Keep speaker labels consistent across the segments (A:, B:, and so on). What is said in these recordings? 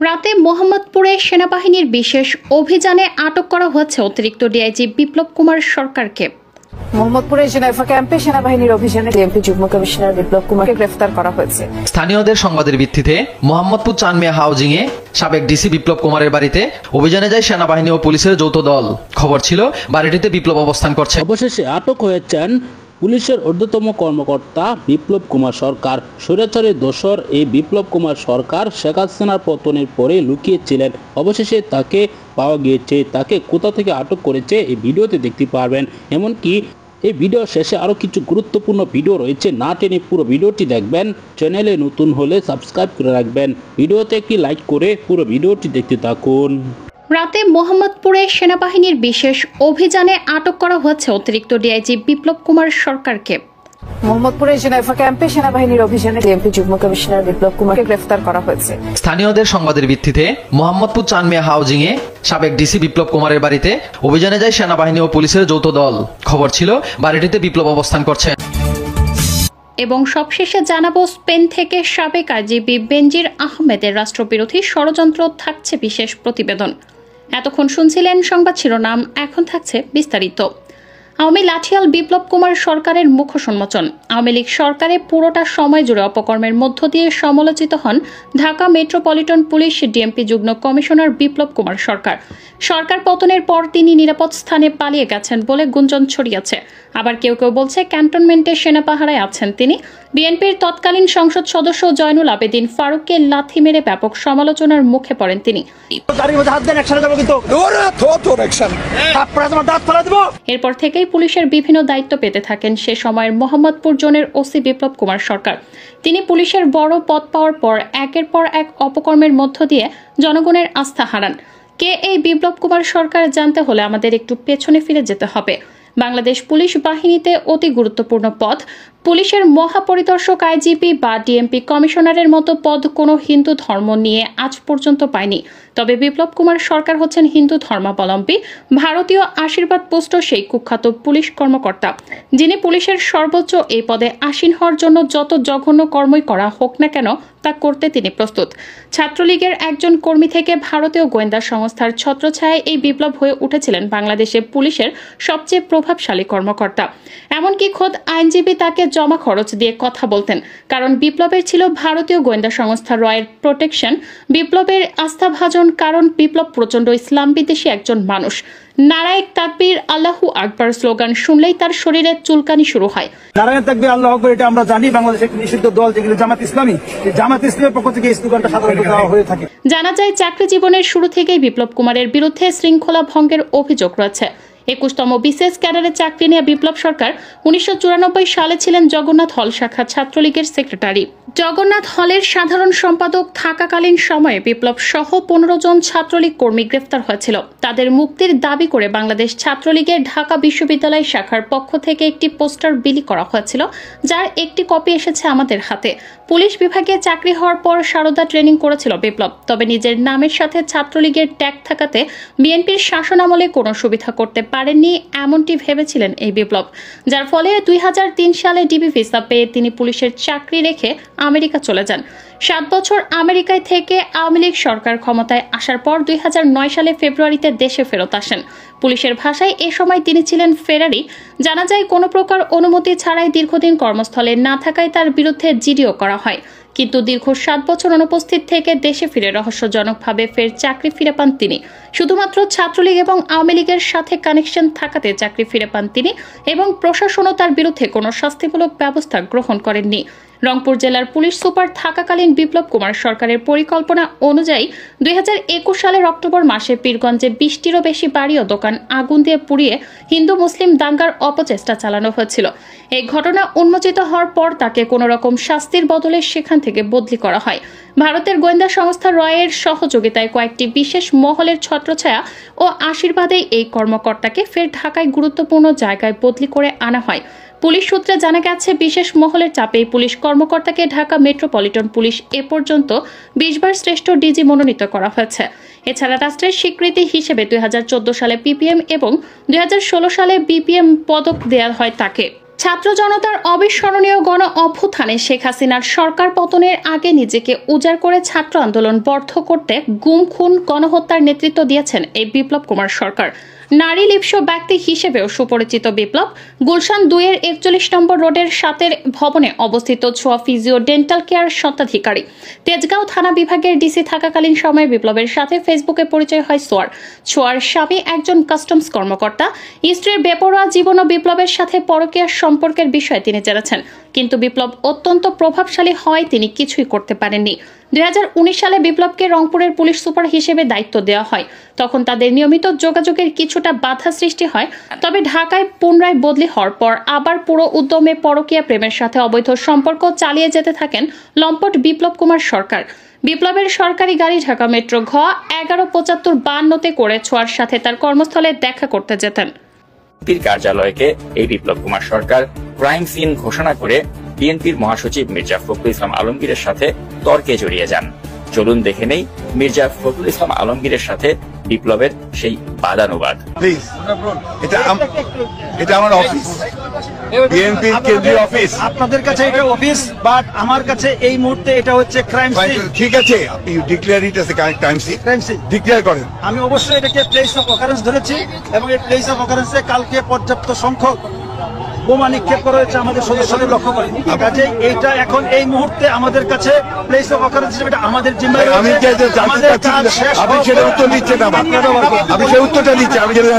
A: রাতে মোহাম্মদপুরে সেনাবাহিনীর বিশেষ অভিযানে আটক করা হয়েছে অতিরিক্ত ডিআইজি বিপ্লব কুমার সরকারকে।
B: মোহাম্মদপুরে জেনেভা ক্যাম্পে সেনাবাহিনীর অভিযানে ডিএমপি যুগ্ম কমিশনার বিপ্লব কুমারকে গ্রেফতার করা হয়েছে।
C: স্থানীয়দের সংবাদের ভিত্তিতে মোহাম্মদপুর চানমিয়া হাউজিং এ সাবেক ডিসি বিপ্লব কুমারের বাড়িতে অভিযানে যায় সেনাবাহিনী ও পুলিশের যৌথ দল। খবর ছিল বাড়িটিতে বিপ্লব অবস্থান করছে।
D: অবশেষে আটক হয়েছেন পুলিশের ঊর্ধ্বতম কর্মকর্তা বিপ্লব কুমার সরকার। স্বৈরাচারী দোসর এই বিপ্লব কুমার সরকার শেখ হাসিনার পতনের পরে লুকিয়েছিলেন। অবশেষে তাকে পাওয়া গিয়েছে। তাকে কোথা থেকে আটক করেছে এই ভিডিওতে দেখতে পারবেন। এমনকি এই ভিডিও শেষে আরও কিছু গুরুত্বপূর্ণ ভিডিও রয়েছে, না টেনে পুরো ভিডিওটি দেখবেন। চ্যানেলে নতুন হলে সাবস্ক্রাইব করে রাখবেন। ভিডিওতে একটি লাইক করে পুরো ভিডিওটি দেখতে থাকুন।
A: রাতে মোহাম্মদপুরে সেনাবাহিনীর বিশেষ অভিযানে আটক করা হয়েছে অতিরিক্ত ডিআইজি বিপ্লব কুমার সরকারকে।
B: মোহাম্মদপুরে জেনেভা ক্যাম্পে সেনাবাহিনীর অভিযানে ডিএমপি যুগ্ম কমিশনার বিপ্লব কুমারকে গ্রেফতার করা হয়েছে।
C: স্থানীয়দের সংবাদের ভিত্তিতে মোহাম্মদপুর চানমিয়া হাউজিং এ সাবেক ডিসি বিপ্লব কুমারের বাড়িতে অভিযানে যায় সেনাবাহিনী ও পুলিশের যৌথ দল। খবর ছিল বাড়িটিতে বিপ্লব অবস্থান করছে।
A: এবং সবশেষে জানাবো, স্পেন থেকে সাবেক আইজিপি বেনজির আহমেদের রাষ্ট্রবিরোধী ষড়যন্ত্র থাকছে বিশেষ প্রতিবেদন। এতক্ষণ শুনছিলেন সংবাদ শিরোনাম, এখন থাকছে বিস্তারিত। আওয়ামী লাঠিয়াল বিপ্লব কুমার সরকারের মুখ সম্মোচন। আওয়ামী লীগ সরকারে পুরোটা সময় জুড়ে অপকর্মের মধ্য দিয়ে সমালোচিত হন ঢাকা মেট্রোপলিটন পুলিশ ডিএমপি যুগ্ম কমিশনার বিপ্লব কুমার সরকার। সরকার পতনের পর তিনি নিরাপদ স্থানে পালিয়ে গেছেন বলে গুঞ্জন ছড়িয়েছে। আবার কেউ কেউ বলছে ক্যান্টনমেন্টে সেনা পাহারায় আছেন তিনি। বিএনপির তৎকালীন সংসদ সদস্য জয়নুল আবেদিন ফারুককে লাথি মেরে ব্যাপক সমালোচনার মুখে পড়েন তিনি। এরপর থেকেই পুলিশের বিভিন্ন দায়িত্ব পেতে থাকেন সে সময়ের মোহাম্মদপুর জোনের ওসি বিপ্লব কুমার সরকার। তিনি পুলিশের বড় পদ পাওয়ার পর একের পর এক অপকর্মের মধ্য দিয়ে জনগণের আস্থা হারান। কে এই বিপ্লব কুমার সরকার জানতে হলে আমাদের একটু পেছনে ফিরে যেতে হবে। বাংলাদেশ পুলিশ বাহিনীতে অতি গুরুত্বপূর্ণ পদ। পুলিশের মহাপরিদর্শক, আইজিপি বা ডিএমপি কমিশনারের মতো পদ কোনো হিন্দু ধর্ম নিয়ে আজ পর্যন্ত পায়নি। তবে বিপ্লব কুমার সরকার হচ্ছেন হিন্দু ধর্মাবলম্বী, ভারতীয় আশীর্বাদ পুষ্ট সেই কুখ্যাত পুলিশ কর্মকর্তা, যিনি পুলিশের সর্বোচ্চ এই পদে আসীন হওয়ার জন্য যত জঘন্য কর্মই করা হোক না কেন তা করতে তিনি প্রস্তুত। ছাত্রলীগের একজন কর্মী থেকে ভারতীয় গোয়েন্দা সংস্থার ছত্রছায়ায় এই বিপ্লব হয়ে উঠেছিলেন বাংলাদেশে পুলিশের সবচেয়ে প্রভাবশালী কর্মকর্তা। এমনকি খোদ আইনজীবী তাকে জমা খরচ দিয়ে কথা বলতেন, কারণ বিপ্লবের ছিল ভারতীয় গোয়েন্দা সংস্থা রয়ের প্রোটেকশন। বিপ্লবের আস্থাভাজন, কারণ বিপ্লব প্রচণ্ড ইসলাম বিদ্বেষী একজন মানুষ। নারায়ক তাকবীর আল্লাহু আকবার স্লোগান শুনলেই তার শরীরে চুলকানি শুরু হয়।
E: নারায়ণ তাকবীর আল্লাহু আকবার, এটা আমরা জানি বাংলাদেশের একটি নিষিদ্ধ দল যেগুলো জামাত ইসলামী, জামাত ইসলামের পক্ষ থেকে এই স্লোগানটা সাধারণত দেওয়া হয়ে থাকে।
A: জানা যায় চাকরি জীবনের শুরু থেকেই বিপ্লব কুমারের বিরুদ্ধে শৃঙ্খলা ভঙ্গের অভিযোগ রয়েছে। 21তম বিশেষ ক্যাডারে চাকরি নেওয়া বিপ্লব সরকার 1994 সালে ছিলেন জগন্নাথ হল শাখা ছাত্রলীগের সেক্রেটারি। জগন্নাথ হলের সাধারণ সম্পাদক থাকাকালীন সময়ে বিপ্লব সহ 15 জন ছাত্রলীগ কর্মী গ্রেফতার হয়েছিল। তাদের মুক্তির দাবি করে বাংলাদেশ ছাত্রলীগের ঢাকা বিশ্ববিদ্যালয় শাখার পক্ষ থেকে একটি পোস্টার বিলি করা হয়েছিল, যার একটি কপি এসেছে আমাদের হাতে। পুলিশ বিভাগে চাকরি হওয়ার পর সারদা ট্রেনিং করেছিল বিপ্লব, তবে নিজের নামের সাথে ছাত্রলীগের ট্যাগ থাকাতে বিএনপির শাসনামলে কোনো সুবিধা করতে পারেননি এমনটি ভেবেছিলেন এই বিপ্লব, যার ফলে 2003 সালে ডিবি ভিসা পেয়ে তিনি পুলিশের চাকরি রেখে আমেরিকা চলে যান। 7 বছর আমেরিকায় থেকে আওয়ামী লীগ সরকার ক্ষমতায় আসার পর 2009 সালে ফেব্রুয়ারিতে দেশে ফেরত আসেন। পুলিশের ভাষায় এ সময় তিনি ছিলেন ফেরারি। জানা যায় কোনো প্রকার অনুমতি ছাড়াই দীর্ঘদিন কর্মস্থলে না থাকায় তার বিরুদ্ধে জিডিও করা হয়। কিন্তু দীর্ঘ 7 বছর অনুপস্থিত থেকে দেশে ফিরে রহস্যজনকভাবে ফের চাকরি ফিরে পান তিনি। শুধুমাত্র ছাত্রলীগ এবং আওয়ামী লীগের সাথে কানেকশন থাকাতে চাকরি ফিরে পান তিনি, এবং প্রশাসনও তার বিরুদ্ধে কোনো শাস্তিমূলক ব্যবস্থা গ্রহণ করেননি। রংপুর জেলার পুলিশ সুপার থাকাকালীন বিপ্লব কুমার সরকারের পরিকল্পনা অনুযায়ী 2021 সালের অক্টোবর মাসে পীরগঞ্জে 20টিরও বেশি বাড়ি ও দোকান আগুন দিয়ে পুড়িয়ে হিন্দু মুসলিম দাঙ্গার অপচেষ্টা চালানো হয়েছিল। এই ঘটনা উন্মোচিত হওয়ার পর তাকে কোনো রকম শাস্তির বদলে সেখান থেকে বদলি করা হয়। ভারতের গোয়েন্দা সংস্থা রয়ের সহযোগিতায় কয়েকটি বিশেষ মহলের ছত্রছায়া ও আশীর্বাদে এই কর্মকর্তাকে ফের ঢাকায় গুরুত্বপূর্ণ জায়গায় বদলি করে আনা হয়। পুলিশ সূত্রে জানা গেছে, বিশেষ মহলের চাপেই পুলিশ কর্মকর্তাকে ঢাকা মেট্রোপলিটন পুলিশ এ পর্যন্ত 20 বার শ্রেষ্ঠ ডিজি মনোনীত করা হয়েছে। এছাড়া রাষ্ট্রের স্বীকৃতি হিসেবে 2014 সালে পিপিএম এবং 2016 সালে বিপিএম পদক দেওয়া হয় তাকে। ছাত্র জনতার অবিস্মরণীয় গণ অভ্যুত্থানে শেখ হাসিনার সরকার পতনের আগে নিজেকে উজাড় করে ছাত্র আন্দোলন বর্ধ করতে গুম খুন গণহত্যার নেতৃত্ব দিয়েছেন এই বিপ্লব কুমার সরকার। নারী লিপ্স ব্যক্তি হিসেবেও সুপরিচিত বিপ্লব গুলশান 2-এর 41 নম্বর রোডের 7-এর ভবনে অবস্থিত ছোঁয়া ফিজিও ডেন্টাল কেয়ার স্বত্বাধিকারী। তেজগাঁও থানা বিভাগের ডিসি থাকাকালীন সময়ে বিপ্লবের সাথে ফেসবুকে পরিচয় হয় ছোঁয়ার স্বামী একজন কাস্টমস কর্মকর্তা। স্ত্রীর বেপরোয়া জীবন ও বিপ্লবের সাথে পরকীয়ার সম্পর্কের বিষয়ে তিনি জেনেছেন, কিন্তু বিপ্লব অত্যন্ত প্রভাবশালী হয় তিনি কিছুই করতে পারেননি। 2019 সালে বিপ্লবকে রংপুরের পুলিশ সুপার হিসেবে দায়িত্ব দেওয়া হয়। তখন তাদের নিয়মিত যোগাযোগের কিছুটা বাধা সৃষ্টি হয়, তবে ঢাকায় পুনরায় বদলি হওয়ার পর আবার পুরো উদ্যমে পরকীয়া প্রেমের সাথে অবৈধ সম্পর্ক চালিয়ে যেতে থাকেন লম্পট বিপ্লব কুমার সরকার। বিপ্লবের সরকারি গাড়ি ঢাকা মেট্রো ঘ 1175-52-তে করে ছোঁয়ার সাথে তার কর্মস্থলে দেখা করতে যেতেন।
F: বিএনপির কার্যালয়কে এই বিপ্লব কুমার সরকার ক্রাইম সিন ঘোষণা করে বিএনপির মহাসচিব মির্জা ফখরুল ইসলাম আলমগীরের সাথে তর্কে জড়িয়ে যান। চলুন দেখে নেই মির্জা ফখরুল ইসলাম আলমগীরের সাথে বিপ্লবের সেই বাদানুবাদ।
G: প্লিজ, এটা আমার অফিস, বিএনপির কেন্দ্রীয় অফিস।
E: আপনাদের কাছে এটা অফিস, বাট আমার কাছে এই মুহূর্তে এটা হচ্ছে ক্রাইম সিন।
G: ঠিক আছে, আপনি declare it as a crime scene,
E: crime scene
G: declare করেন।
E: আমি অবশ্যই এটাকে প্লেস অফ অকারেন্স ধরেছি এবং এই প্লেস অফ অকারেন্সে কালকে পর্যাপ্ত সংখ্যক বোমা নিক্ষেপ করা হয়েছে আমাদের সদস্যদের লক্ষ্য করে। কাজে এইটা এখন এই মুহূর্তে আমাদের কাছে প্লেস অফ অকারেন্স হিসেবে এটা আমাদের জিম্মায়
G: আমি আপনি সেটা উত্তর দিচ্ছেন না, আপনি সেই উত্তরটা দিচ্ছেন। আমি যেটা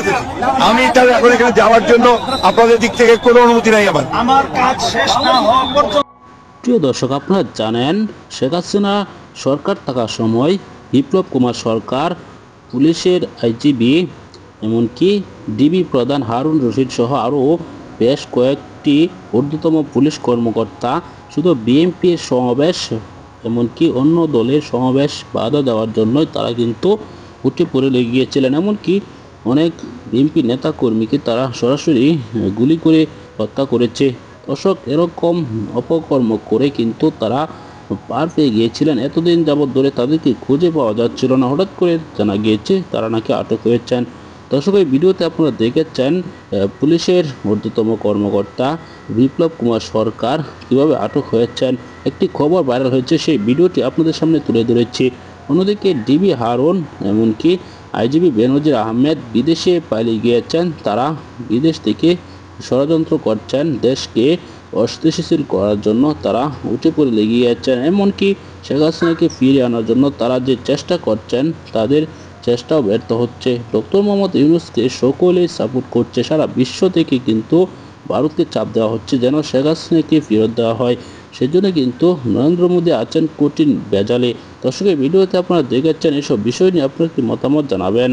G: আমি তাহলে এখন এখানে যাওয়ার জন্য আপনাদের দিক থেকে কোনো অনুমতি নাই
E: আমার কাজ শেষ না হওয়া পর্যন্ত।
D: প্রিয় দর্শক, আপনারা জানেন শেখ হাসিনা সরকার থাকার সময় বিপ্লব কুমার সরকার পুলিশের আইজিবি এমনকি ডিবি প্রধান হারুন রশিদ সহ আরও বেশ কয়েকটি ঊর্ধ্বতম পুলিশ কর্মকর্তা শুধু বিএনপির সমাবেশ এমনকি অন্য দলের সমাবেশ বাধা দেওয়ার জন্যই তারা কিন্তু উঠে পড়ে লেগে গিয়েছিলেন। এমনকি অনেক বিএনপি নেতাকর্মীকে তারা সরাসরি গুলি করে হত্যা করেছে। দর্শক, এরকম অপকর্ম করে কিন্তু তারা পার পেয়ে গিয়েছিলেন। এতদিন যাবৎ ধরে তাদেরকে খুঁজে পাওয়া যাচ্ছিল না। হঠাৎ করে জানা গিয়েছে তারা নাকি আটক হয়েছেন। দর্শক, এই ভিডিওতে আপনারা দেখেছেন পুলিশের ঊর্ধ্বতম কর্মকর্তা বিপ্লব কুমার সরকার কীভাবে আটক হয়েছেন। একটি খবর ভাইরাল হয়েছে, সেই ভিডিওটি আপনাদের সামনে তুলে ধরেছি। অন্যদিকে ডিবি হারুন এমনকি আইজিবি বেনজির আহমেদ বিদেশে পালিয়ে গিয়েছেন। তারা বিদেশ থেকে ষড়যন্ত্র করছেন, দেশকে অস্থিতিশীল করার জন্য তারা উঠে পড়ে লেগে গিয়েছেন। এমনকি শেখ হাসিনাকে ফিরিয়ে আনার জন্য তারা যে চেষ্টা করছেন তাদের চেষ্টাও ব্যর্থ হচ্ছে। ডক্টর মোহাম্মদ ইউনূসকে সকলেই সাপোর্ট করছে। সারা বিশ্ব থেকে কিন্তু ভারতকে চাপ দেওয়া হচ্ছে যেন শেখ হাসিনাকে ফেরত দেওয়া হয়। সেজন্য কিন্তু নরেন্দ্র মোদী আছেন কঠিন বেজালে। দর্শকের ভিডিওতে আপনারা দেখেছেন, এসব বিষয় নিয়ে আপনার কি মতামত জানাবেন।